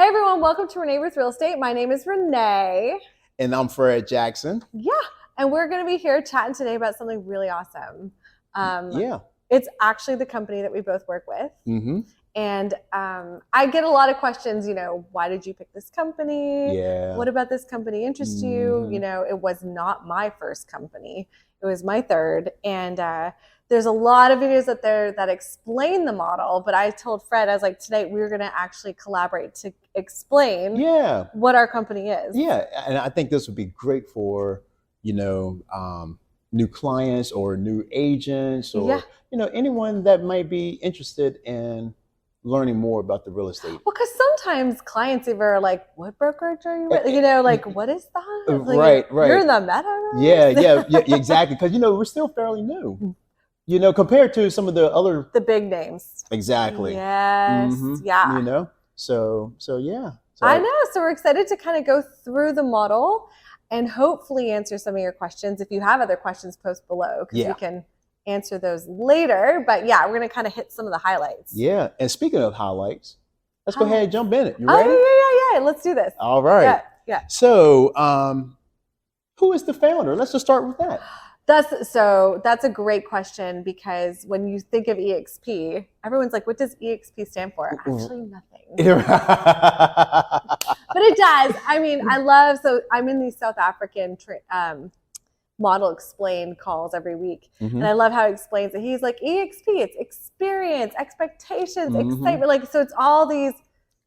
Hey everyone, welcome to Renee with Real Estate. My name is Renee. And I'm Fred Jackson. Yeah, and we're going to be here chatting today about something really awesome. It's actually the company that we both work with. Mm-hmm. And I get a lot of questions, why did you pick this company? Yeah. What about this company interests you? It was not my first company. It was my third. And there's a lot of videos out there that explain the model, but I told Fred, I was like, tonight we were going to actually collaborate to explain what our company is. Yeah, and I think this would be great for, new clients or new agents or, anyone that might be interested in learning more about the real estate. Well, because sometimes clients either are like, what brokerage are you with? What is that? Right. You're in the metaverse? Yeah, exactly. Because, we're still fairly new. Compared to some of the big names. Exactly. Yes. Mm-hmm. Yeah. So yeah. I know. So we're excited to kind of go through the model and hopefully answer some of your questions. If you have other questions, post below because we can answer those later. But yeah, we're going to kind of hit some of the highlights. Yeah. And speaking of highlights, let's go ahead and jump in it. You ready? Yeah. Let's do this. All right. Yeah. So who is the founder? Let's just start with that. That's a great question because when you think of eXp, everyone's like, what does eXp stand for? Actually, nothing. But it does. I mean, I'm in these South African model explain calls every week. Mm-hmm. And I love how he explains it. He's like, eXp, it's experience, expectations, excitement. So it's all these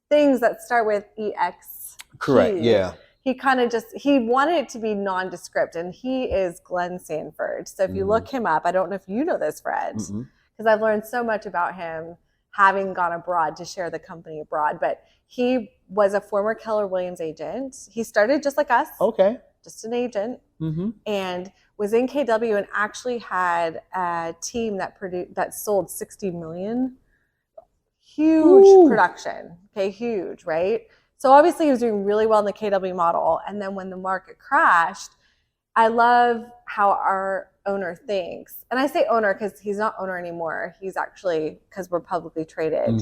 things that start with EX. Correct. Yeah. He kind of he wanted it to be nondescript, and he is Glenn Sanford. So if you look him up, I don't know if you know this, Fred, because I've learned so much about him having gone abroad to share the company abroad. But he was a former Keller Williams agent. He started just like us. Okay. Just an agent. And was in KW and actually had a team that sold 60 million. Huge production. Okay, huge, right? So obviously he was doing really well in the KW model. And then when the market crashed, I love how our owner thinks. And I say owner because he's not owner anymore. He's actually, because we're publicly traded,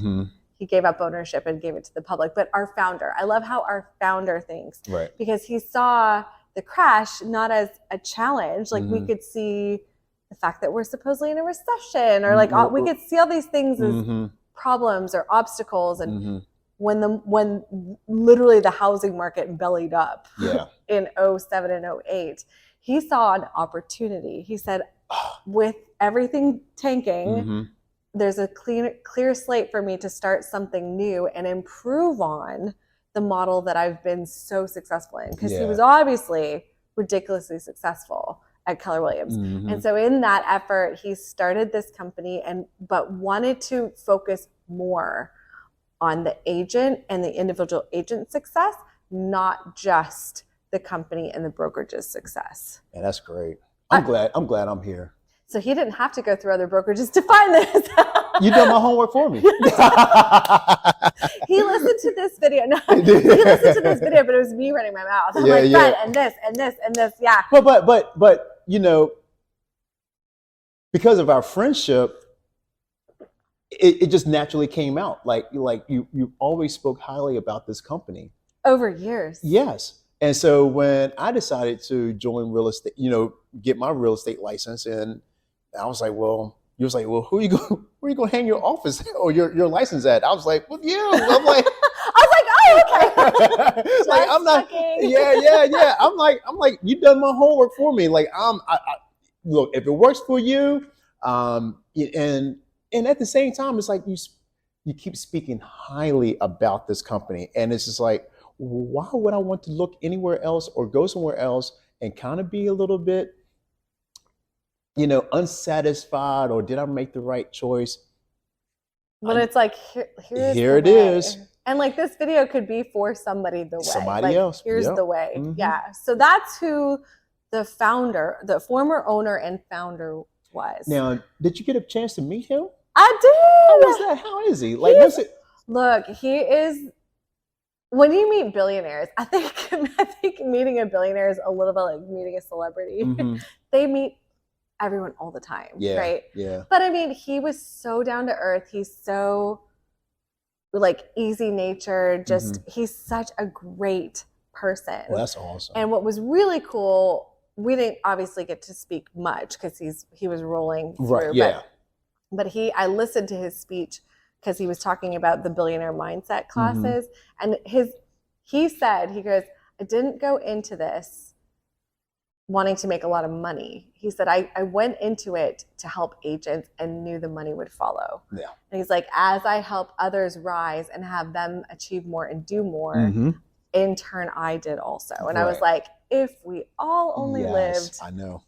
he gave up ownership and gave it to the public. But our founder, I love how our founder thinks. Right. Because he saw the crash not as a challenge. Like we could see the fact that we're supposedly in a recession or we could see all these things as problems or obstacles. And when literally the housing market bellied up in 07 and 08, he saw an opportunity. He said, with everything tanking, there's a clear slate for me to start something new and improve on the model that I've been so successful in. Because he was obviously ridiculously successful at Keller Williams. And so in that effort, he started this company but wanted to focus more on the agent and the individual agent success, not just the company and the brokerage's success. Yeah, that's great. I'm glad I'm here. So he didn't have to go through other brokerages to find this. You done my homework for me. He listened to this video. No, he listened to this video, but it was me running my mouth. I'm like, Fred, and this, and this, and this. Yeah. But because of our friendship, it just naturally came out. Like you always spoke highly about this company. Over years. Yes. And so when I decided to join real estate, get my real estate license, and I was like, well, you was like, well, where are you going to hang your office or your license at? I was like, with you. I'm like, oh, okay. Like, I'm not. Yeah. I'm like, you done my homework for me. Like, I look, if it works for you, and at the same time, it's like you keep speaking highly about this company, and it's just like, why would I want to look anywhere else or go somewhere else and kind of be a little bit, unsatisfied, or did I make the right choice? But it's like, here it is. And like this video could be for somebody the way. Somebody else. Here's the way. Yeah. So that's who the founder, the former owner and founder was. Now, did you get a chance to meet him? I did. How is that? How is he? Like, look, he is. When you meet billionaires, I think meeting a billionaire is a little bit like meeting a celebrity. They meet everyone all the time, right? Yeah. But I mean, he was so down to earth. He's so like easy nature. Just he's such a great person. Well, that's awesome. And what was really cool, we didn't obviously get to speak much because he was rolling through. Right. Yeah. But I listened to his speech because he was talking about the billionaire mindset classes, and he said, he goes, I didn't go into this wanting to make a lot of money. He said, I went into it to help agents and knew the money would follow. Yeah. And he's like, as I help others rise and have them achieve more and do more, in turn, I did also. And I was like, if we all only lived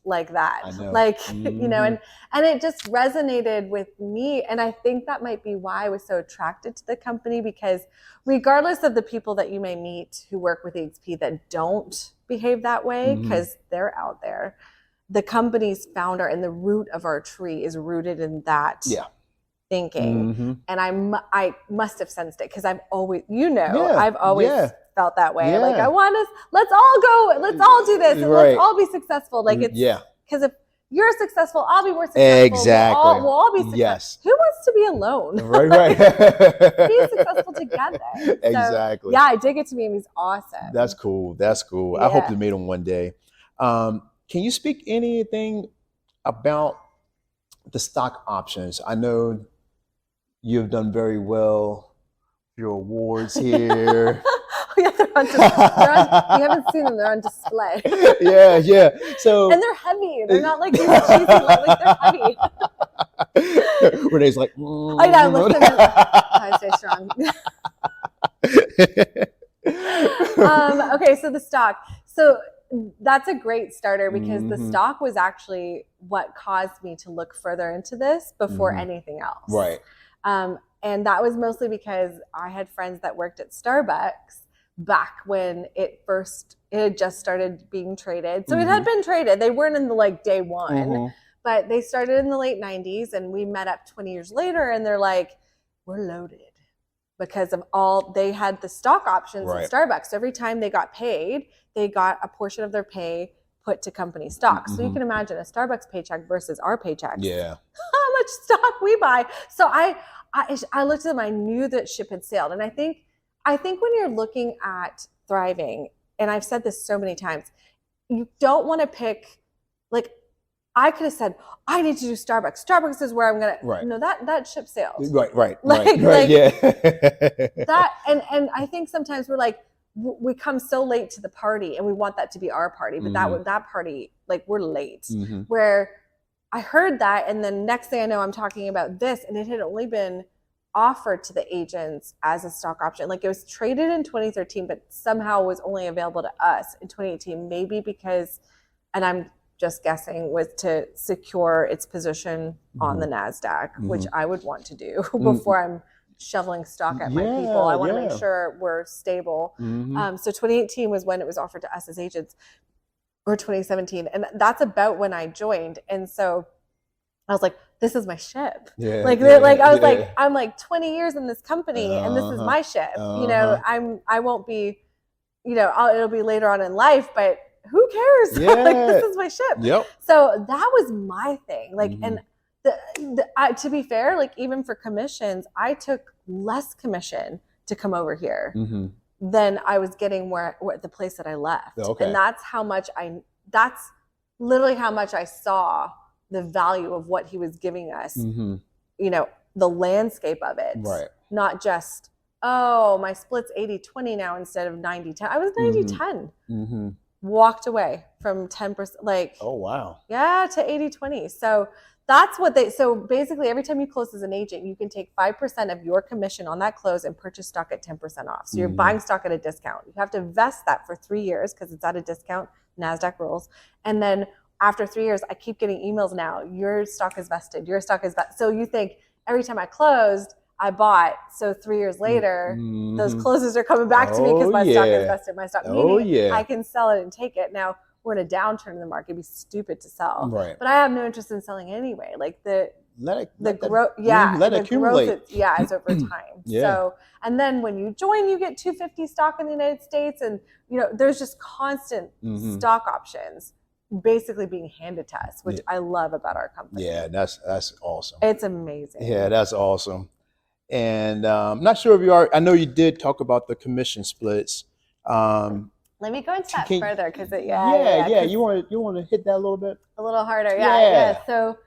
like that, like, you know, and it just resonated with me. And I think that might be why I was so attracted to the company, because regardless of the people that you may meet who work with eXp that don't behave that way, because they're out there, the company's founder and the root of our tree is rooted in that thinking. And I must have sensed it, because I've always, I've always felt that way. Like, I want us, let's all go, let's all do this, and let's all be successful. Like, it's because if you're successful, I'll be more successful. Exactly. We'll all be successful. Yes. Who wants to be alone? Right. Be successful together. Exactly. So, I did get to meet him. He's awesome. That's cool. Yeah. I hope to meet him one day. Can you speak anything about the stock options? I know you've done very well. Your awards here. They're on you haven't seen them. They're on display. Yeah. So, and they're heavy. They're not like these cheesy, like they're heavy. Renee's like, I know. Listen, I stay strong. Okay, so the stock. So that's a great starter, because the stock was actually what caused me to look further into this before anything else. Right. And that was mostly because I had friends that worked at Starbucks back when it had just started being traded. So it had been traded. They weren't in the like day one, but they started in the late 90s, and we met up 20 years later, and they're like, we're loaded because of they had the stock options at Starbucks. So every time they got paid, they got a portion of their pay put to company stock. So you can imagine a Starbucks paycheck versus our paychecks. Yeah. How much stock we buy. So I looked at them, I knew that ship had sailed. And I think when you're looking at thriving, and I've said this so many times, you don't want to pick, like, I could have said, I need to do Starbucks. Starbucks is where I'm going to, no, that ship sailed. Right. Yeah. That, and I think sometimes we're like, we come so late to the party and we want that to be our party, but that party, like, we're late. Where I heard that, and then next thing I know, I'm talking about this, and it had only been offered to the agents as a stock option. Like, it was traded in 2013, but somehow was only available to us in 2018, maybe because, and I'm just guessing, was to secure its position on the NASDAQ, which I would want to do before I'm shoveling stock at my people. I want to make sure we're stable. So 2018 was when it was offered to us as agents, or 2017. And that's about when I joined. And so I was like, this is my ship. I was like, I'm like 20 years in this company, and this is my ship. I won't be, it'll be later on in life, but who cares? Like, this is my ship. So that was my thing. Like, and to be fair, like, even for commissions, I took less commission to come over here than I was getting where the place that I left. And that's literally how much I saw the value of what he was giving us, the landscape of it. Right. Not just, my split's 80-20 now instead of 90-10. I was 90-10. Walked away from 10%, like, oh wow, to 80-20. So that's what so basically every time you close as an agent, you can take 5% of your commission on that close and purchase stock at 10% off. So you're buying stock at a discount. You have to vest that for 3 years because it's at a discount, NASDAQ rules. And then after 3 years, I keep getting emails now, your stock is vested, your stock is vested. So you think every time I closed, I bought. So 3 years later, those closes are coming back to me because my stock is vested. My stock, meaning I can sell it and take it. Now we're in a downturn in the market. It'd be stupid to sell, but I have no interest in selling anyway. Like the growth, let it accumulate. It's over time. So, and then when you join, you get 250 stock in the United States, and there's just constant stock options basically being handed to us, which I love about our company. Yeah, that's awesome. It's amazing. Yeah, that's awesome. And I'm not sure if you are. I know you did talk about the commission splits. Let me go into that further because yeah. You want to hit that a little bit? A little harder, yeah. So,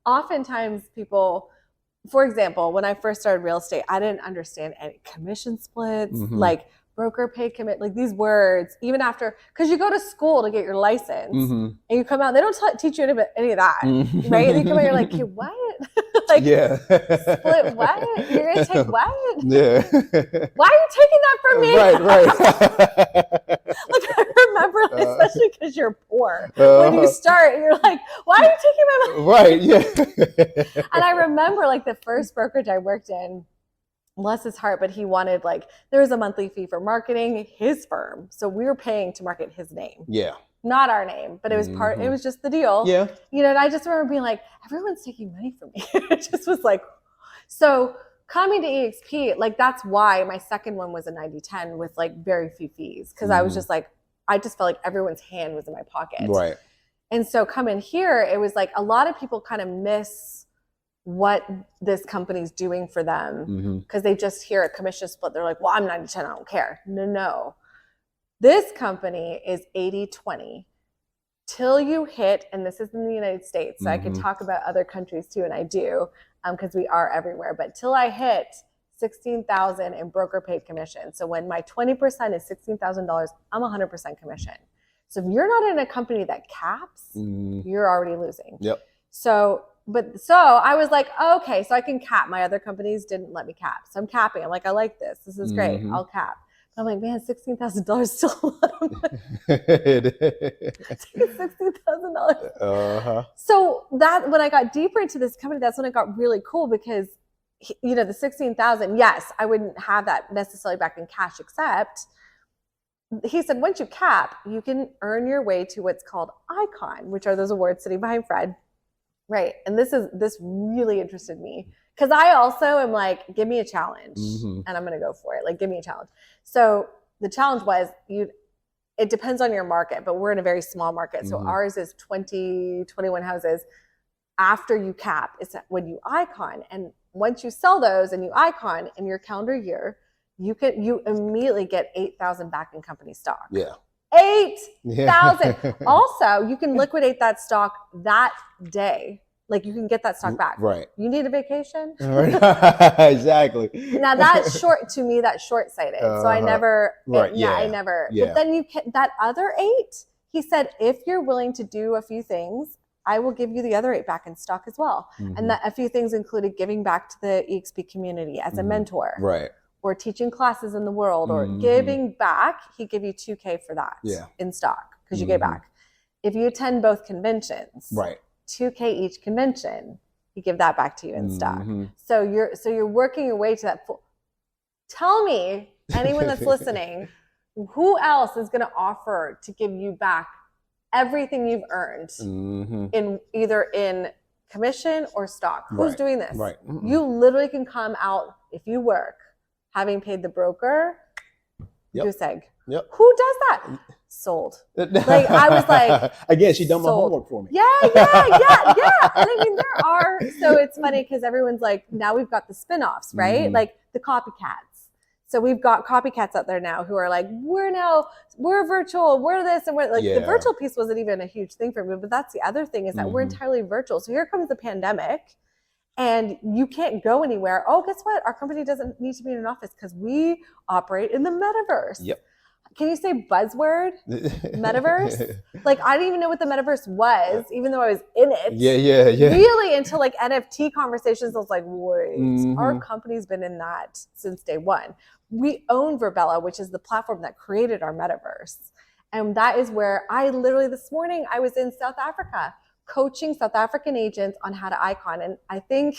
oftentimes people, for example, when I first started real estate, I didn't understand any commission splits, like broker pay commit, like these words, even after, because you go to school to get your license and you come out, they don't teach you any of that, right? And you come out, you're like, what? Like, split what? You're going to take what? Yeah. Why are you taking that from me? Right. Like, I remember, especially because you're poor, when you start, you're like, why are you taking my money? Right, yeah. And I remember, like, the first brokerage I worked in, bless his heart, but he wanted, like, there was a monthly fee for marketing his firm. So we were paying to market his name. Yeah. Not our name, but it was it was just the deal. Yeah. You know, and I just remember being like, everyone's taking money from me. It just was like, so coming to eXp, like, that's why my second one was a 90/10 with, like, very few fees. Cause I was just like, I just felt like everyone's hand was in my pocket. Right. And so coming here, it was like a lot of people kind of miss what this company's doing for them because they just hear a commission split. They're like, well, I'm 90/10, I don't care. No. This company is 80/20 till you hit, and this is in the United States, so I could talk about other countries too, and I do, because we are everywhere, but till I hit $16,000 in broker paid commission. So when my 20% is $16,000, I'm 100% commission. So if you're not in a company that caps, you're already losing. Yep. So I was like, okay, so I can cap. My other companies didn't let me cap. So I'm capping. I'm like, I like this. This is great. I'll cap. I'm like, man, $16,000 is still a lot of money. $16,000. So that, when I got deeper into this company, that's when it got really cool because, you know, the $16,000, yes, I wouldn't have that necessarily back in cash, except he said, once you cap, you can earn your way to what's called icon, which are those awards sitting behind Fred. Right. And this really interested me. Because I also am like, give me a challenge and I'm going to go for it. Like, give me a challenge. So the challenge was, it depends on your market, but we're in a very small market. So ours is 20, 21 houses. After you cap, it's when you icon. And once you sell those and you icon in your calendar year, you immediately get 8,000 back in company stock. Yeah. 8,000. Also, you can liquidate that stock that day. Like, you can get that stock back. Right. You need a vacation? Exactly. Now that's short-sighted. So I never, I never. Yeah. But then that other 8, he said, if you're willing to do a few things, I will give you the other 8 back in stock as well. And that a few things included giving back to the eXp community as a mentor. Right. Or teaching classes in the world, or giving back. He give you $2,000 for that in stock because you gave back. If you attend both conventions, right, $2,000 each convention, he give that back to you in stock. So you're working your way to that full. Tell me, anyone that's listening, who else is going to offer to give you back everything you've earned in either in commission or stock? Who's doing this? Right. You literally can come out if you work, having paid the broker, goose egg. Yep. Who does that? Sold. Like, I was like, again, she done my homework for me. Yeah. And I mean, there are, so it's funny because everyone's like, now we've got the spinoffs, right? Like the copycats. So we've got copycats out there now who are like, we're virtual, we're this, and we're like, the virtual piece wasn't even a huge thing for me, but that's the other thing is that we're entirely virtual. So here comes the pandemic. And you can't go anywhere. Oh, guess what? Our company doesn't need to be in an office because we operate in the metaverse. Yep. Can you say buzzword? Metaverse? Like, I didn't even know what the metaverse was, even though I was in it. Yeah. Really, until like NFT conversations, I was like, wait, our company's been in that since day one. We own Verbella, which is the platform that created our metaverse. And that is where I literally, this morning, I was in South Africa, coaching South African agents on how to icon. And I think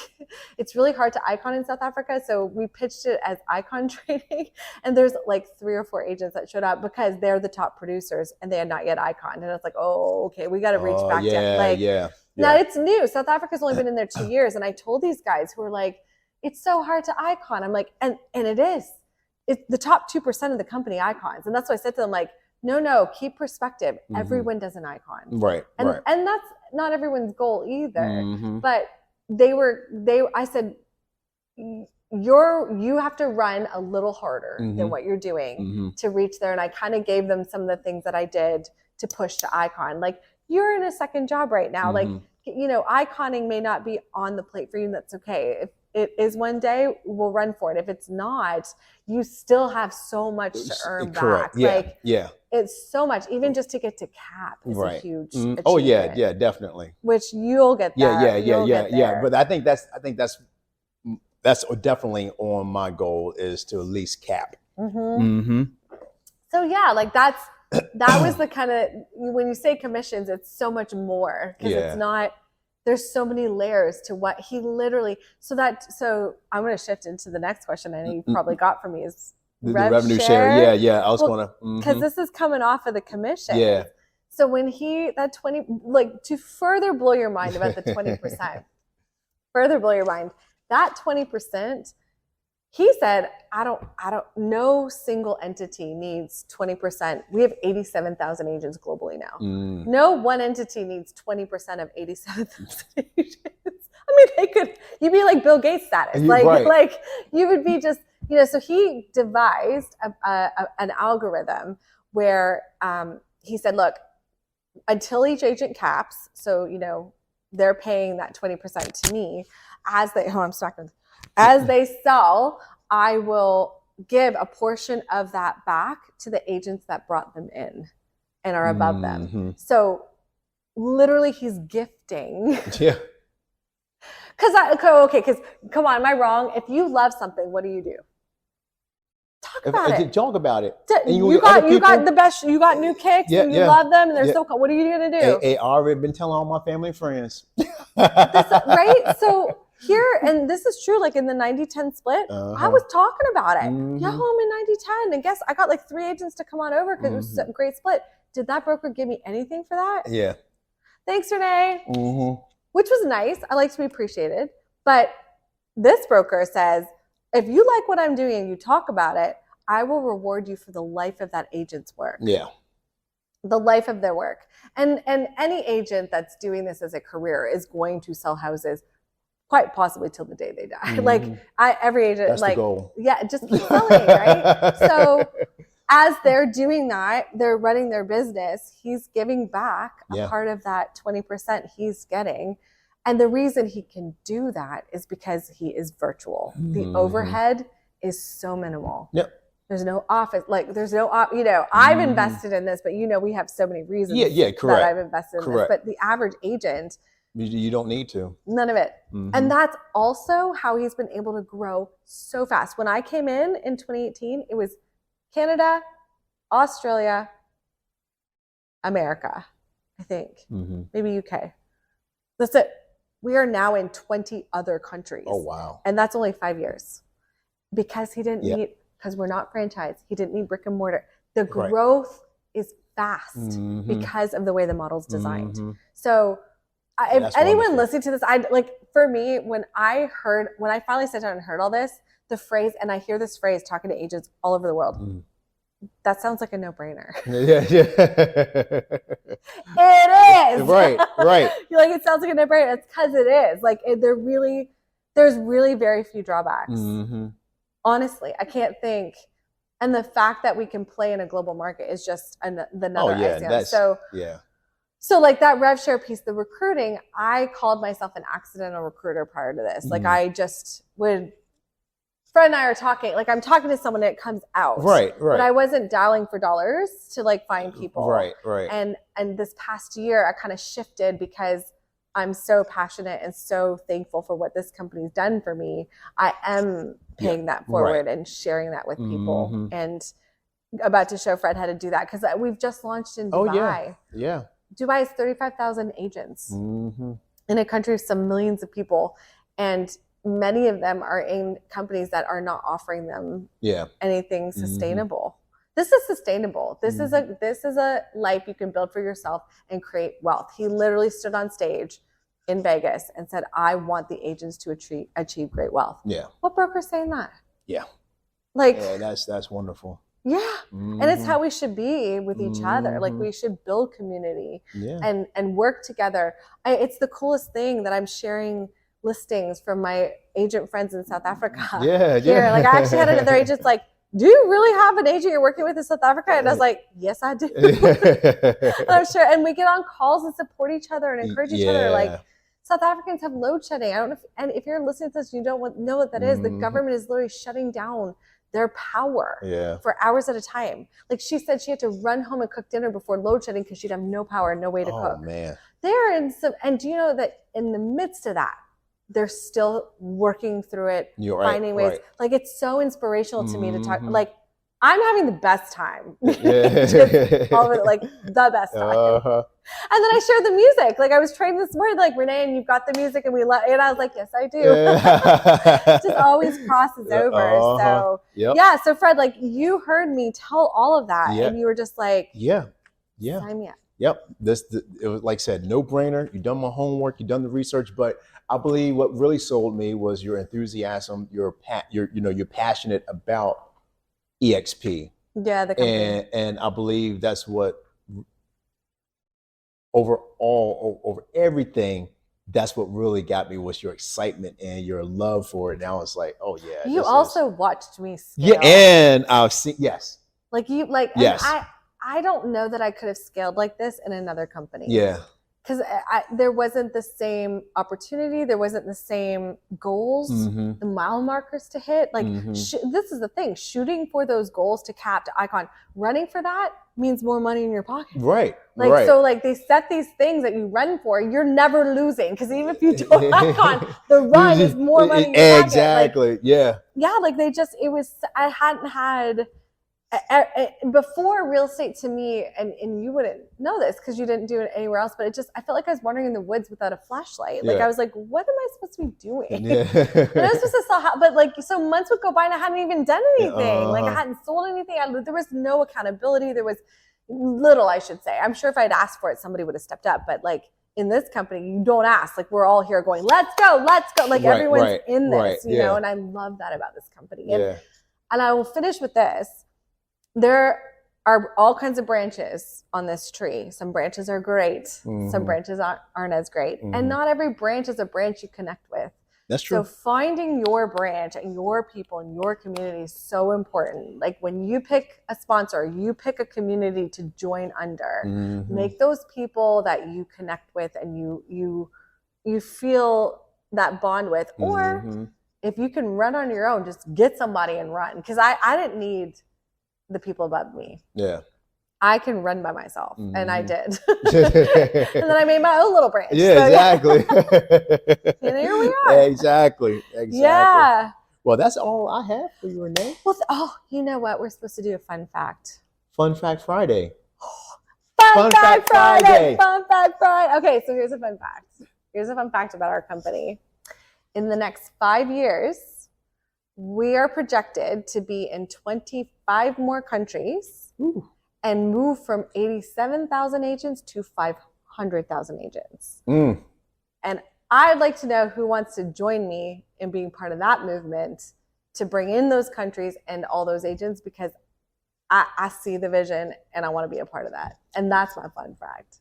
it's really hard to icon in South Africa. So we pitched it as icon training. And there's like 3 or 4 agents that showed up because they're the top producers and they had not yet iconed. And it's like, oh, okay, we got to reach back to Now it's new. South Africa's only been in there 2 years. And I told these guys who were like, it's so hard to icon. I'm like, and it is. It's the top 2% of the company icons. And that's what I said to them, like, no, keep perspective. Everyone does an icon. Right. And that's not everyone's goal either. But I said, you have to run a little harder than what you're doing to reach there. And I kind of gave them some of the things that I did to push to icon. Like, you're in a second job right now. Like, you know, iconing may not be on the plate for you, and that's okay. If it is one day, we'll run for it. If it's not, you still have so much to earn back. Like, it's so much, even just to get to cap is a huge achievement. Oh yeah, definitely. Which you'll get there. Yeah. But I think that's definitely on my goal, is to at least cap. So yeah, like that was the kind of, when you say commissions, it's so much more, because it's not, there's so many layers to what he literally, so I'm going to shift into the next question I know you probably got from me, is the revenue share. Yeah. I was going to, because this is coming off of the commission. Yeah. So when that 20, like, to further blow your mind about the 20%, further blow your mind, that 20%, he said, no single entity needs 20%. We have 87,000 agents globally now. No one entity needs 20% of 87,000 agents. I mean, you'd be like Bill Gates status. Like you would be just, you know, so he devised an algorithm where he said, look, until each agent caps, so, you know, they're paying that 20% to me as they sell, I will give a portion of that back to the agents that brought them in and are above them. So literally he's gifting. Yeah. Because come on, am I wrong? If you love something, what do? Talk about it. Talk about it. You got the best. You got new kicks, and you love them, and they're so cool. What are you gonna do? I already been telling all my family and friends. Right? So here, and this is true, like in the 90-10 split, I was talking about it. Yo, I'm in 90-10, and guess I got like 3 agents to come on over because it was a great split. Did that broker give me anything for that? Yeah. Thanks, Renee. Which was nice. I like to be appreciated. But this broker says, if you like what I'm doing and you talk about it, I will reward you for the life of that agent's work. Yeah. The life of their work. And any agent that's doing this as a career is going to sell houses quite possibly till the day they die. Like every agent, that's like, the goal. Yeah, just keep selling, right? So as they're doing that, they're running their business. He's giving back a part of that 20% he's getting. And the reason he can do that is because he is virtual. The overhead is so minimal. Yep. There's no office, like there's no, you know, I've invested in this, but you know, we have so many reasons that I've invested in this. But the average agent, you don't need to. None of it. And that's also how he's been able to grow so fast. When I came in 2018, it was Canada, Australia, America, I think, maybe UK. That's it. We are now in 20 other countries. Oh, wow. And that's only 5 years. Because he didn't need, because we're not franchised, he didn't need brick and mortar. The growth is fast because of the way the model's designed. So if anyone listening to this, for me, when I finally sat down and heard all this, the phrase, and I hear this phrase talking to agents all over the world, that sounds like a no-brainer. Yeah. It is. Right. You're like, it sounds like a no-brainer. It's because it is. Like, there's really very few drawbacks. Honestly, I can't think. And the fact that we can play in a global market is just another icing on it. So like that rev share piece, the recruiting, I called myself an accidental recruiter prior to this. Like I just would, Fred and I are talking, like I'm talking to someone and it comes out. Right. But I wasn't dialing for dollars to like find people. Right. And this past year I kind of shifted because I'm so passionate and so thankful for what this company's done for me. I am paying that forward and sharing that with people and about to show Fred how to do that because we've just launched in Dubai. Yeah. Dubai has 35,000 agents in a country of some millions of people. And many of them are in companies that are not offering them anything sustainable. This is sustainable. This is a life you can build for yourself and create wealth. He literally stood on stage in Vegas and said, I want the agents to achieve great wealth. Yeah. What broker's saying that? Yeah. Like, that's wonderful. Yeah. And it's how we should be with each other. Like we should build community and work together. It's the coolest thing that I'm sharing listings from my agent friends in South Africa. Yeah, here. yeah. Like I actually had another agent like, do you really have an agent you're working with in South Africa? And I was like, yes, I do. I'm sure. And we get on calls and support each other and encourage each other. Like South Africans have load shedding. I don't know and if you're listening to this, you don't know what that is. The government is literally shutting down their power for hours at a time. Like she said she had to run home and cook dinner before load shedding because she'd have no power and no way to cook. Oh man. They're in some, and do you know that in the midst of that, they're still working through it, finding ways. Like it's so inspirational to me to talk. Like I'm having the best time. All of it, like the best time. And then I shared the music. Like I was trained this morning, like Renee, and you've got the music, and and I was like, yes, I do. It just always crosses over. So yeah. So Fred, like you heard me tell all of that, and you were just like, sign me up. Yep. It was like I said, no brainer. You done my homework, you done the research, but I believe what really sold me was your enthusiasm. You're passionate about eXp. Yeah, the company. And I believe that's what over everything, that's what really got me was your excitement and your love for it. Now it's like, oh yeah. You also watched me scale. Yeah, and I've seen Like you like yes. I don't know that I could have scaled like this in another company. Yeah. Because there wasn't the same opportunity. There wasn't the same goals, the mile markers to hit. Like this is the thing, shooting for those goals to cap, to icon, running for that means more money in your pocket. Right. Like, so like they set these things that you run for, you're never losing. Because even if you don't icon, the run is more money in your pocket. Exactly. Like, yeah, like I hadn't had, before real estate to me, and you wouldn't know this because you didn't do it anywhere else, but I felt like I was wandering in the woods without a flashlight. Like I was like, what am I supposed to be doing? And I was supposed to sell, but like, so months would go by and I hadn't even done anything. Like I hadn't sold anything. There was no accountability. There was little, I should say. I'm sure if I'd asked for it, somebody would have stepped up. But like in this company, you don't ask. Like we're all here going, let's go. Like everyone's in this, you know, and I love that about this company. And I will finish with this. There are all kinds of branches on this tree. Some branches are great. Some branches aren't as great. And not every branch is a branch you connect with. That's true. So finding your branch and your people and your community is so important. Like when you pick a sponsor, you pick a community to join under. Make those people that you connect with and you feel that bond with. Or if you can run on your own, just get somebody and run. Because I didn't need the people above me. Yeah. I can run by myself. And I did. And then I made my own little branch. Yeah, so, exactly. And here we are. Exactly. Yeah. Well, that's all I have for you, Renee. Well, you know what? We're supposed to do a fun fact. Fun Fact Friday. Fun Fact Friday. Fun Fact Friday. Okay, so here's a fun fact. Here's a fun fact about our company. In the next 5 years, we are projected to be in 25 more countries and move from 87,000 agents to 500,000 agents. And I'd like to know who wants to join me in being part of that movement to bring in those countries and all those agents, because I see the vision and I want to be a part of that. And that's my fun fact.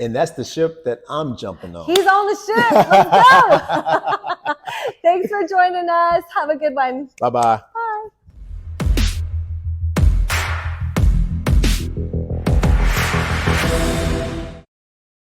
And that's the ship that I'm jumping on. He's on the ship. Let's go. Thanks for joining us. Have a good one. Bye-bye.